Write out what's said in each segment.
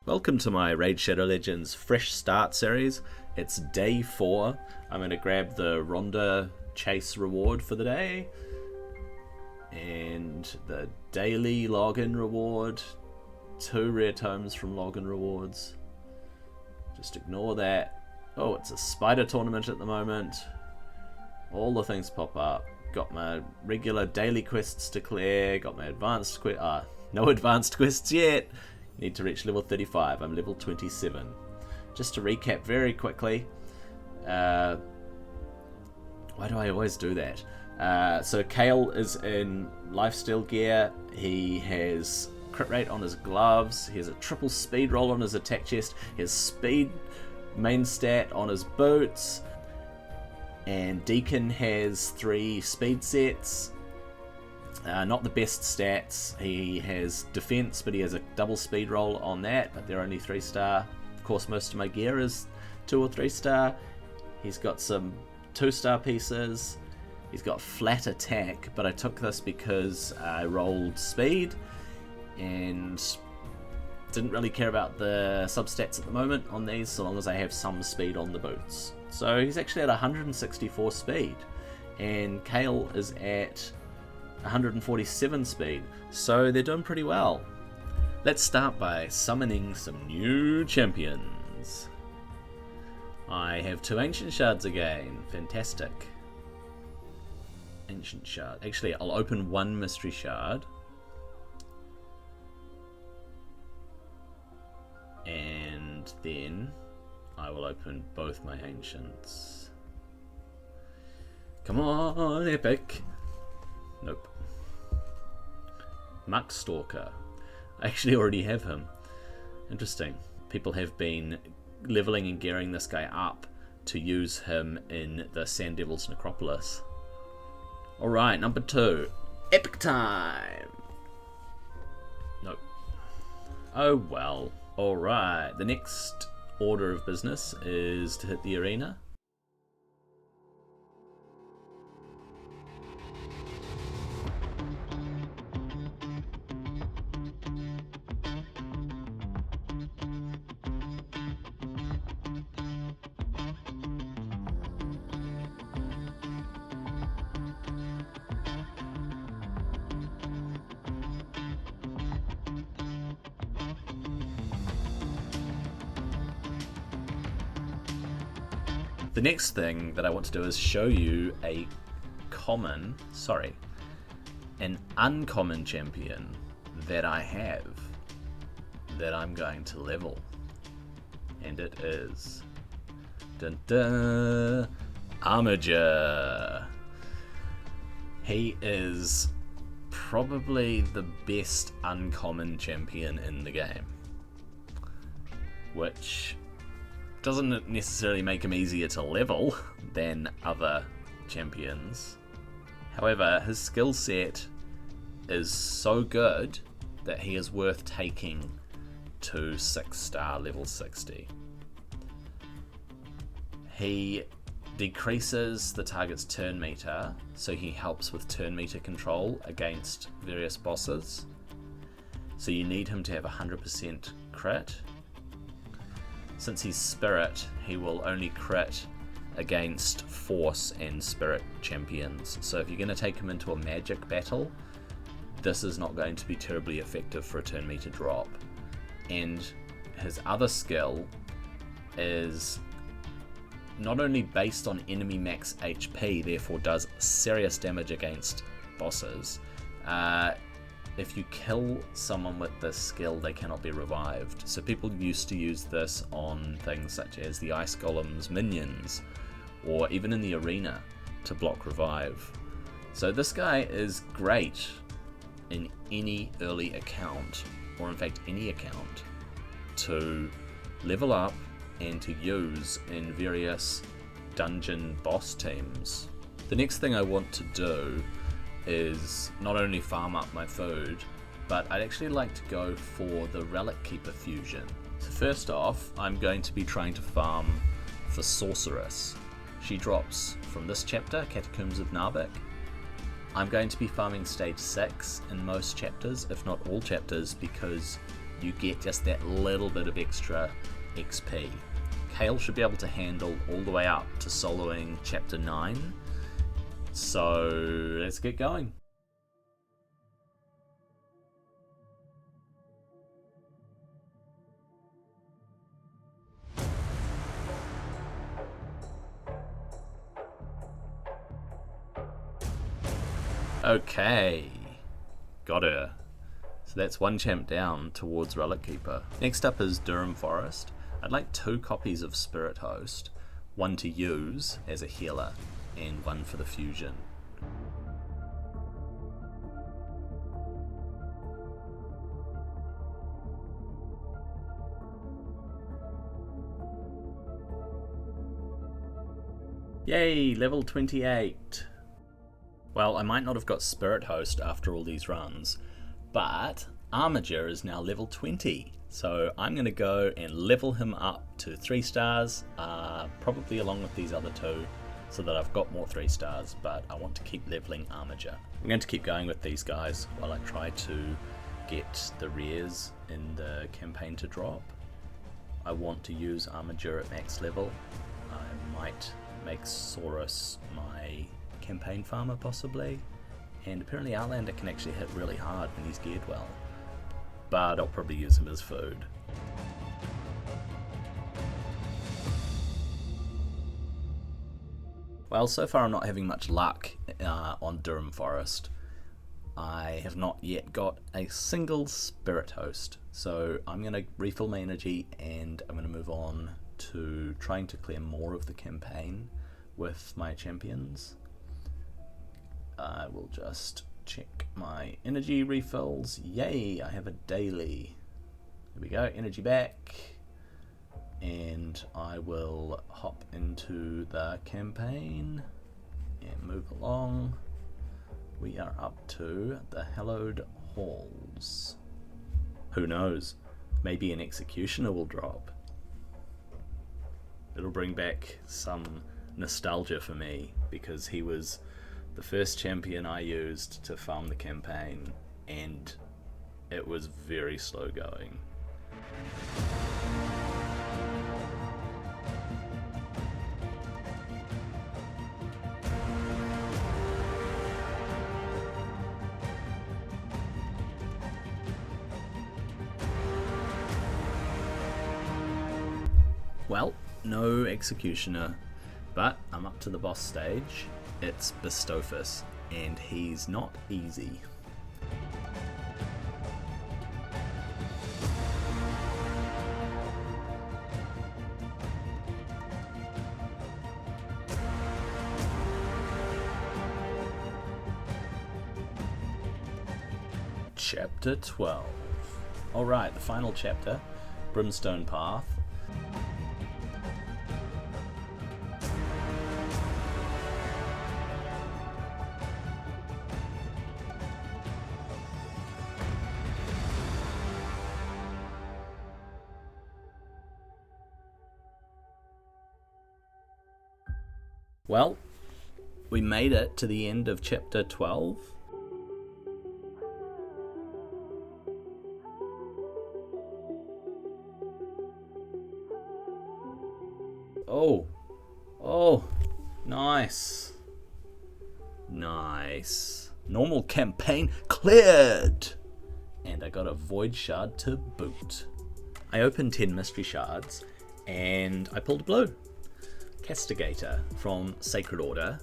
Welcome to my Raid Shadow Legends Fresh Start series. It's day 4. I'm going to grab the Rhonda Chase reward for the day. And the daily login reward. 2 rare tomes from login rewards. Just ignore that. Oh, it's a spider tournament at the moment. All the things pop up. Got my regular daily quests to clear. Got my advanced quest. No advanced quests yet. Need to reach level 35. I'm level 27. Just to recap very quickly. Why do I always do that? So Kale is in Lifesteal gear. He has crit rate on his gloves. He has a triple speed roll on his attack chest. He has speed main stat on his boots. And Deacon has 3 speed sets. Not the best stats. He has defense, but he has a double speed roll on that, but they're only 3-star. Of course, most of my gear is 2 or 3-star. He's got some 2-star pieces. He's got flat attack, but I took this because I rolled speed and didn't really care about the substats at the moment on these, so long as I have some speed on the boots. So he's actually at 164 speed, and Kale is at 147 speed, so they're doing pretty well. Let's start by summoning some new champions. I have 2 ancient shards again. Fantastic. Ancient shard. Actually, I'll open 1 mystery shard. And then I will open both my ancients. Come on, epic. Nope. Muck Stalker. I actually already have him. Interesting. People have been leveling and gearing this guy up to use him in the Sand Devil's Necropolis. Alright, number 2. Epic time! Nope. Oh well. Alright, the next order of business is to hit the arena. The next thing that I want to do is show you an uncommon champion that I have that I'm going to level. And it is Armiger. He is probably the best uncommon champion in the game, which doesn't necessarily make him easier to level than other champions. However, his skill set is so good that he is worth taking to 6-star level 60. He decreases the target's turn meter, so he helps with turn meter control against various bosses. So you need him to have 100% crit. Since he's Spirit, he will only crit against Force and Spirit champions. So if you're going to take him into a magic battle, this is not going to be terribly effective for a turn meter drop. And his other skill is not only based on enemy max HP, therefore does serious damage against bosses. If you kill someone with this skill, they cannot be revived. So people used to use this on things such as the Ice Golem's minions, or even in the arena to block revive. So this guy is great in any early account, or in fact any account, to level up and to use in various dungeon boss teams. The next thing I want to do is not only farm up my food, but I'd actually like to go for the Relic Keeper fusion. So first off, I'm going to be trying to farm for Sorceress. She drops from this chapter, Catacombs of Narvik. I'm going to be farming stage 6 in most chapters, if not all chapters, because you get just that little bit of extra XP. Kale should be able to handle all the way up to soloing Chapter 9. So let's get going. Okay, got her. So that's one champ down towards Relic Keeper. Next up is Durham Forest. I'd like 2 copies of Spirit Host, one to use as a healer and one for the fusion. Yay, level 28. Well, I might not have got Spirit Host after all these runs, but Armiger is now level 20. So I'm going to go and level him up to 3 stars, probably along with these other 2, so that I've got more 3 stars, but I want to keep leveling Armiger. I'm going to keep going with these guys while I try to get the rares in the campaign to drop. I want to use Armiger at max level. I might make Saurus my campaign farmer possibly, and apparently Outlander can actually hit really hard when he's geared well, but I'll probably use him as food. Well, so far I'm not having much luck on Durham Forest. I have not yet got a single Spirit Host, so I'm going to refill my energy and I'm going to move on to trying to clear more of the campaign with my champions. I will just check my energy refills. Yay, I have a daily. There we go, energy back. And I will hop into the campaign and move along. We are up to the Hallowed Halls. Who knows, maybe an Executioner will drop. It'll bring back some nostalgia for me, because he was the first champion I used to farm the campaign, and it was very slow going. Well, no Executioner, but I'm up to the boss stage. It's Bestophus, and he's not easy. Chapter 12. Alright, the final chapter, Brimstone Path. Well, we made it to the end of chapter 12. Oh, nice. Nice. Normal campaign cleared! And I got a Void Shard to boot. I opened 10 Mystery Shards, and I pulled a blue. Castigator from Sacred Order.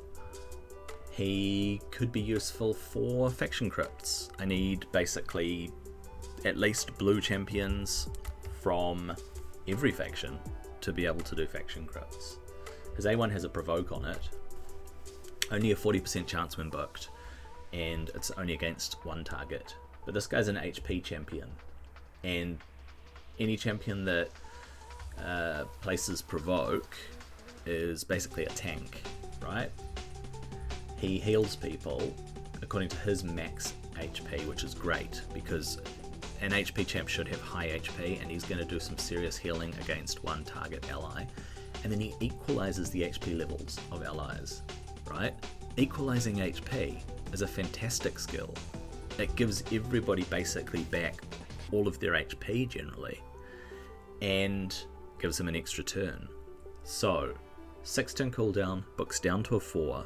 He could be useful for faction crypts. I need basically at least blue champions from every faction to be able to do faction crypts. His A1 has a provoke on it, only a 40% chance when booked, and it's only against one target. But this guy's an HP champion, and any champion that places provoke is basically a tank, right? He heals people according to his max HP, which is great because an HP champ should have high HP, and he's going to do some serious healing against one target ally. And then he equalizes the HP levels of allies, right? Equalizing HP is a fantastic skill. It gives everybody basically back all of their HP generally, and gives them an extra turn. So 6-turn cooldown, books down to a 4,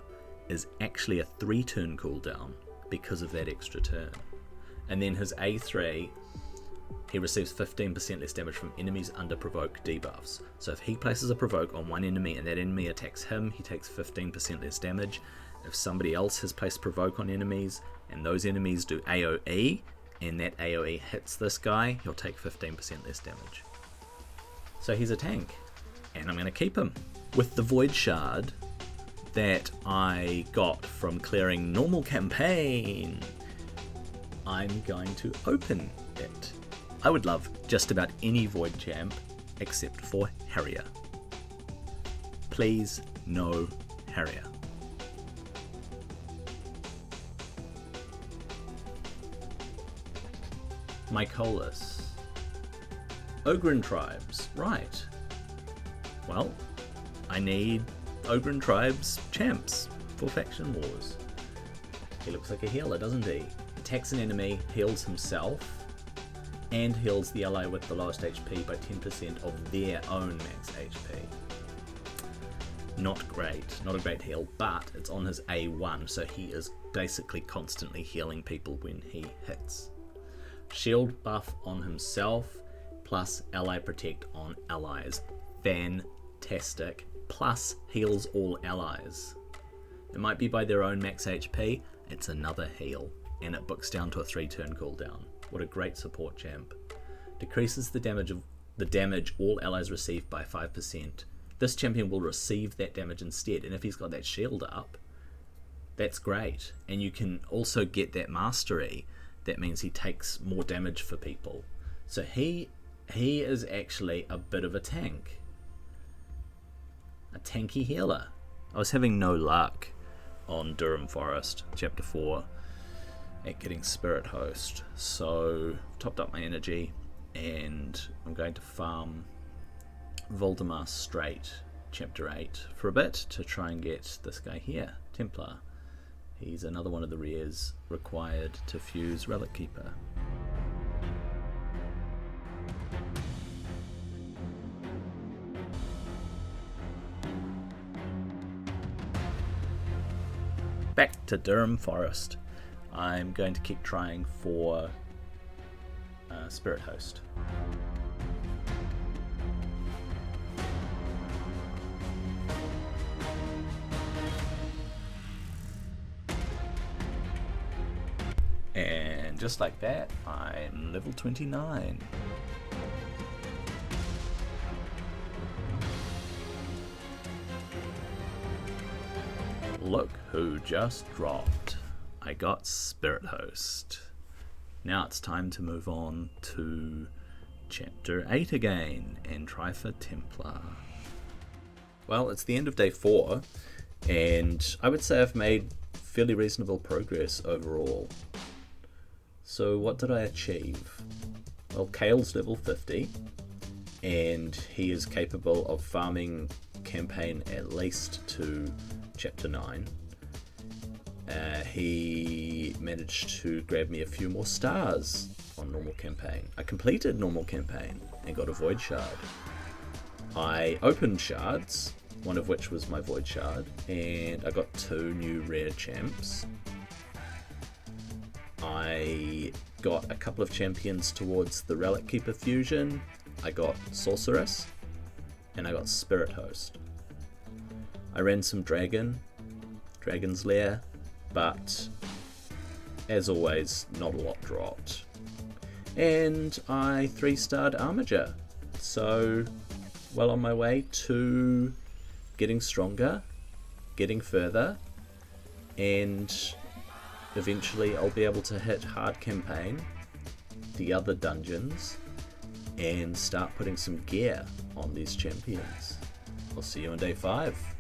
is actually a 3-turn cooldown because of that extra turn. And then his A3, he receives 15% less damage from enemies under provoke debuffs. So if he places a provoke on one enemy and that enemy attacks him, he takes 15% less damage. If somebody else has placed provoke on enemies and those enemies do AoE and that AoE hits this guy, he'll take 15% less damage. So he's a tank, and I'm going to keep him. With the Void Shard that I got from clearing normal campaign, I'm going to open it. I would love just about any Void champ except for Harrier. Please, no Harrier. Mycolis. Ogren tribes, right. Well, I need Ogren tribes champs for faction wars. He looks like a healer, doesn't he? Attacks an enemy, heals himself, and heals the ally with the lowest HP by 10% of their own max HP. Not great, not a great heal, but it's on his A1, so he is basically constantly healing people when he hits. Shield buff on himself, plus ally protect on allies. Fantastic. Plus heals all allies. It might be by their own max HP, it's another heal, and it books down to a 3-turn cooldown. What a great support champ. Decreases the damage all allies receive by 5%. This champion will receive that damage instead, and if he's got that shield up, that's great. And you can also get that mastery. That means he takes more damage for people. So he is actually a bit of a tank. A tanky healer. I was having no luck on Durham Forest, Chapter 4, at getting Spirit Host. So topped up my energy, and I'm going to farm Valdemar Strait, Chapter 8, for a bit to try and get this guy here, Templar. He's another one of the rares required to fuse Relic Keeper. Back to Durham Forest. I'm going to keep trying for Spirit Host. And just like that, I'm level 29. Look who just dropped. I got Spirit Host. Now it's time to move on to Chapter 8 again and try for Templar. Well, it's the end of day 4, and I would say I've made fairly reasonable progress overall. So what did I achieve? Well, Kale's level 50, and he is capable of farming campaign at least to Chapter 9. He managed to grab me a few more stars on normal campaign. I completed normal campaign and got a Void Shard. I opened Shards, one of which was my Void Shard, and I got 2 new rare champs. I got a couple of champions towards the Relic Keeper fusion. I got Sorceress, and I got Spirit Host. I ran some Dragon's Lair, but as always, not a lot dropped. And I 3-starred Armiger, so well on my way to getting stronger, getting further, and eventually I'll be able to hit hard campaign, the other dungeons, and start putting some gear on these champions. I'll see you on day 5.